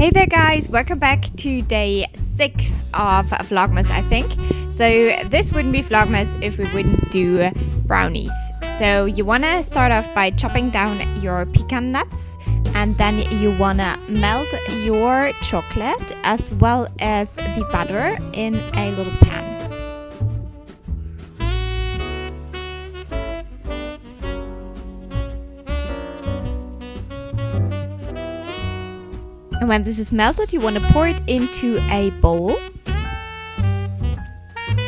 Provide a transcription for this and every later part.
Hey there guys, welcome back to day 6 of Vlogmas, I think. So this wouldn't be Vlogmas if we wouldn't do brownies. So you want to start off by chopping down your pecan nuts, and then you want to melt your chocolate as well as the butter in a little pan. And when this is melted, you want to pour it into a bowl.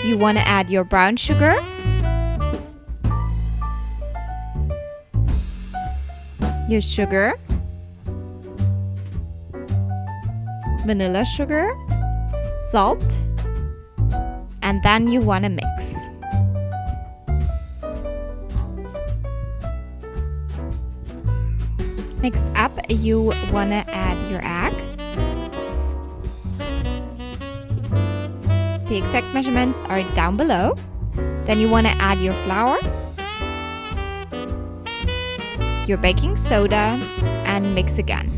You want to add your brown sugar, your sugar, vanilla sugar, salt, and then you want to mix. Next up, you want to add your egg. The exact measurements are down below. Then you want to add your flour, your baking soda, and mix again.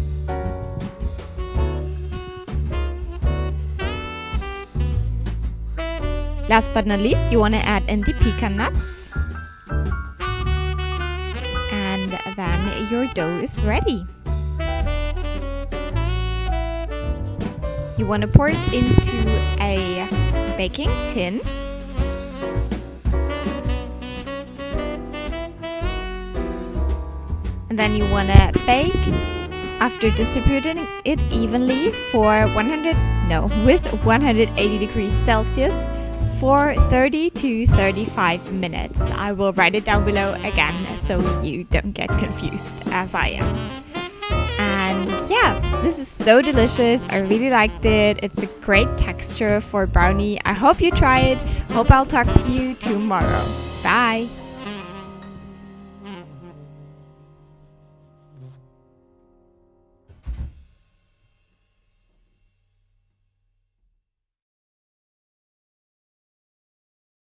Last but not least, you want to add in the pecan nuts. And then your dough is ready. You want to pour it into a baking tin. And then you want to bake after distributing it evenly for 180 degrees Celsius for 30 to 35 minutes. I will write it down below again so you don't get confused as I am. And yeah, this is so delicious. I really liked it. It's a great texture for brownie. I hope you try it. Hope I'll talk to you tomorrow. Bye.